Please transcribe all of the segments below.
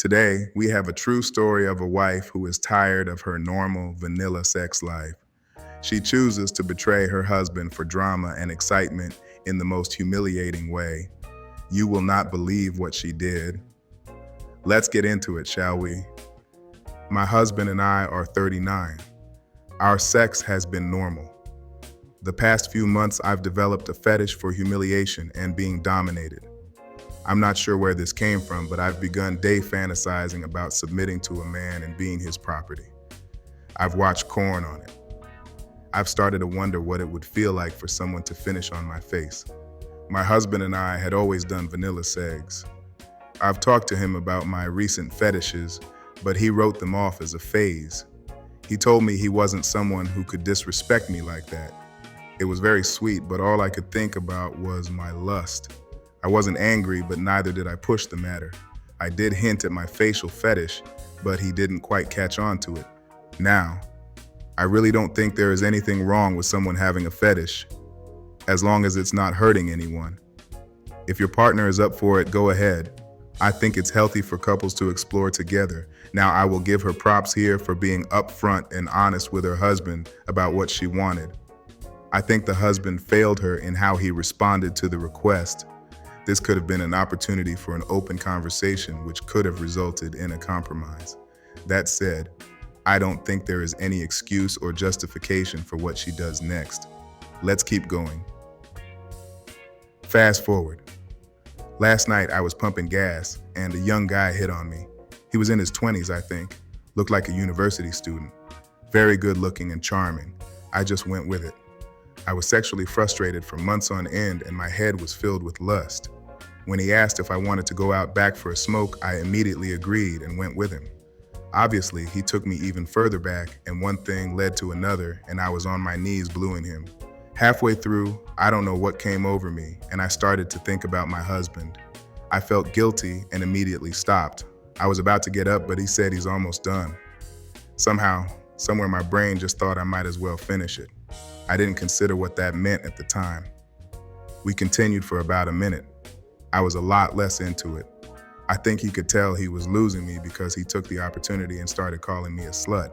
Today, we have a true story of a wife who is tired of her normal, vanilla sex life. She chooses to betray her husband for drama and excitement in the most humiliating way. You will not believe what she did. Let's get into it, shall we? My husband and I are 39. Our sex has been normal. The past few months, I've developed a fetish for humiliation and being dominated. I'm not sure where this came from, but I've begun day fantasizing about submitting to a man and being his property. I've watched porn on it. I've started to wonder what it would feel like for someone to finish on my face. My husband and I had always done vanilla sex. I've talked to him about my recent fetishes, but he wrote them off as a phase. He told me he wasn't someone who could disrespect me like that. It was very sweet, but all I could think about was my lust. I wasn't angry, but neither did I push the matter. I did hint at my facial fetish, but he didn't quite catch on to it. Now, I really don't think there is anything wrong with someone having a fetish, as long as it's not hurting anyone. If your partner is up for it, go ahead. I think it's healthy for couples to explore together. Now, I will give her props here for being upfront and honest with her husband about what she wanted. I think the husband failed her in how he responded to the request. This could have been an opportunity for an open conversation, which could have resulted in a compromise. That said, I don't think there is any excuse or justification for what she does next. Let's keep going. Fast forward. Last night I was pumping gas and a young guy hit on me. He was in his 20s, I think. Looked like a university student. Very good looking and charming. I just went with it. I was sexually frustrated for months on end and my head was filled with lust. When he asked if I wanted to go out back for a smoke, I immediately agreed and went with him. Obviously, he took me even further back and one thing led to another and I was on my knees bluing him. Halfway through, I don't know what came over me and I started to think about my husband. I felt guilty and immediately stopped. I was about to get up, but he said he's almost done. Somehow, somewhere my brain just thought I might as well finish it. I didn't consider what that meant at the time. We continued for about a minute. I was a lot less into it. I think he could tell he was losing me because he took the opportunity and started calling me a slut.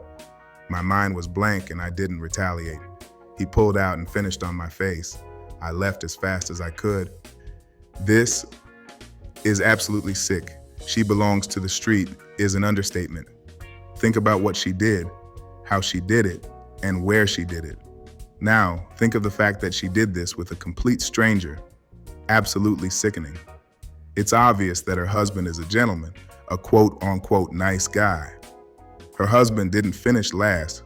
My mind was blank and I didn't retaliate. He pulled out and finished on my face. I left as fast as I could. This is absolutely sick. She belongs to the street is an understatement. Think about what she did, how she did it, and where she did it. Now, think of the fact that she did this with a complete stranger. Absolutely sickening. It's obvious that her husband is a gentleman, a quote-unquote nice guy. Her husband didn't finish last.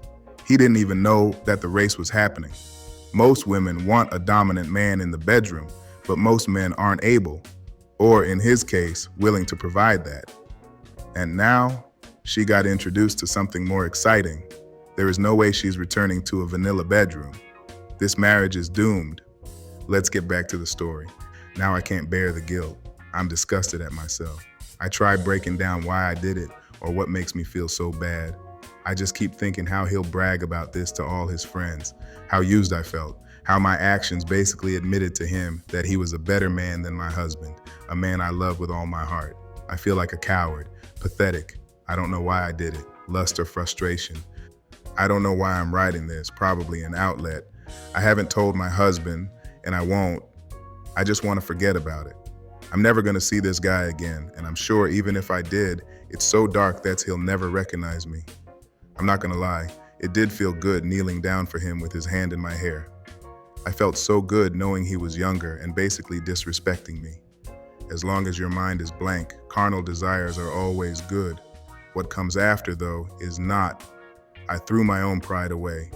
He didn't even know that the race was happening. Most women want a dominant man in the bedroom, but most men aren't able, or in his case, willing to provide that. And now, she got introduced to something more exciting. There is no way she's returning to a vanilla bedroom. This marriage is doomed. Let's get back to the story. Now I can't bear the guilt. I'm disgusted at myself. I try breaking down why I did it or what makes me feel so bad. I just keep thinking how he'll brag about this to all his friends, how used I felt, how my actions basically admitted to him that he was a better man than my husband, a man I love with all my heart. I feel like a coward, pathetic. I don't know why I did it, lust or frustration. I don't know why I'm writing this, probably an outlet. I haven't told my husband, and I won't. I just want to forget about it. I'm never going to see this guy again, and I'm sure even if I did, it's so dark that he'll never recognize me. I'm not going to lie, it did feel good kneeling down for him with his hand in my hair. I felt so good knowing he was younger and basically disrespecting me. As long as your mind is blank, carnal desires are always good. What comes after, though, is not. I threw my own pride away.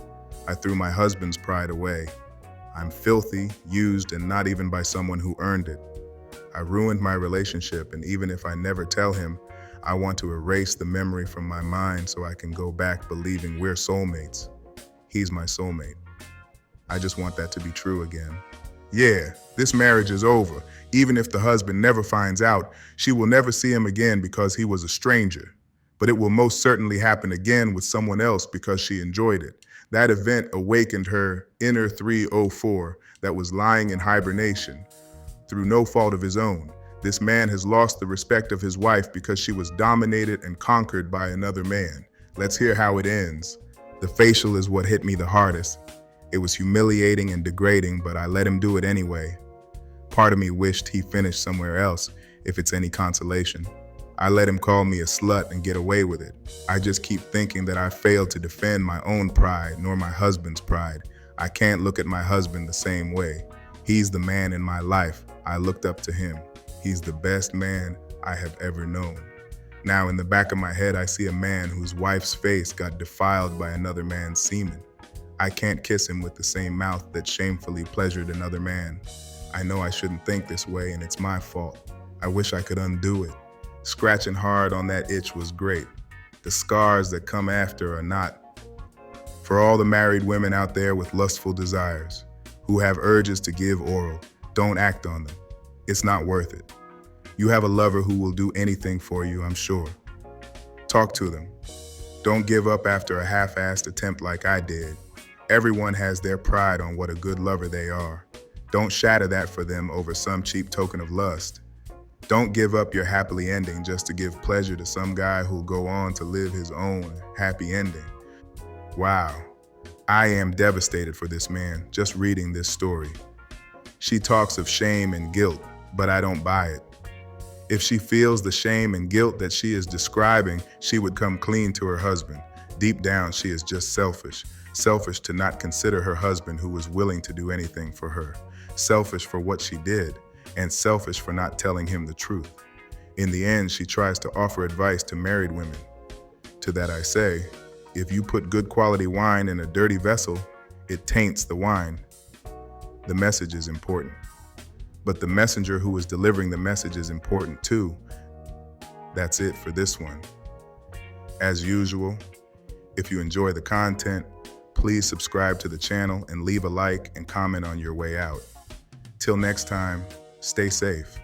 I threw my husband's pride away. I'm filthy, used, and not even by someone who earned it. I ruined my relationship, and even if I never tell him, I want to erase the memory from my mind so I can go back believing we're soulmates. He's my soulmate. I just want that to be true again. Yeah, this marriage is over. Even if the husband never finds out, she will never see him again because he was a stranger. But it will most certainly happen again with someone else because she enjoyed it. That event awakened her inner 304 that was lying in hibernation through no fault of his own. This man has lost the respect of his wife because she was dominated and conquered by another man. Let's hear how it ends. The facial is what hit me the hardest. It was humiliating and degrading, but I let him do it anyway. Part of me wished he finished somewhere else, if it's any consolation. I let him call me a slut and get away with it. I just keep thinking that I failed to defend my own pride, nor my husband's pride. I can't look at my husband the same way. He's the man in my life. I looked up to him. He's the best man I have ever known. Now in the back of my head, I see a man whose wife's face got defiled by another man's semen. I can't kiss him with the same mouth that shamefully pleasured another man. I know I shouldn't think this way, and it's my fault. I wish I could undo it. Scratching hard on that itch was great. The scars that come after are not. For all the married women out there with lustful desires, who have urges to give oral, don't act on them. It's not worth it. You have a lover who will do anything for you, I'm sure. Talk to them. Don't give up after a half-assed attempt like I did. Everyone has their pride on what a good lover they are. Don't shatter that for them over some cheap token of lust. Don't give up your happily ending just to give pleasure to some guy who'll go on to live his own happy ending. Wow, I am devastated for this man just reading this story. She talks of shame and guilt, but I don't buy it. If she feels the shame and guilt that she is describing, she would come clean to her husband. Deep down, she is just selfish. Selfish to not consider her husband who was willing to do anything for her. Selfish for what she did, and selfish for not telling him the truth. In the end, she tries to offer advice to married women. To that I say, if you put good quality wine in a dirty vessel, it taints the wine. The message is important. But the messenger who is delivering the message is important too. That's it for this one. As usual, if you enjoy the content, please subscribe to the channel and leave a like and comment on your way out. Till next time, stay safe.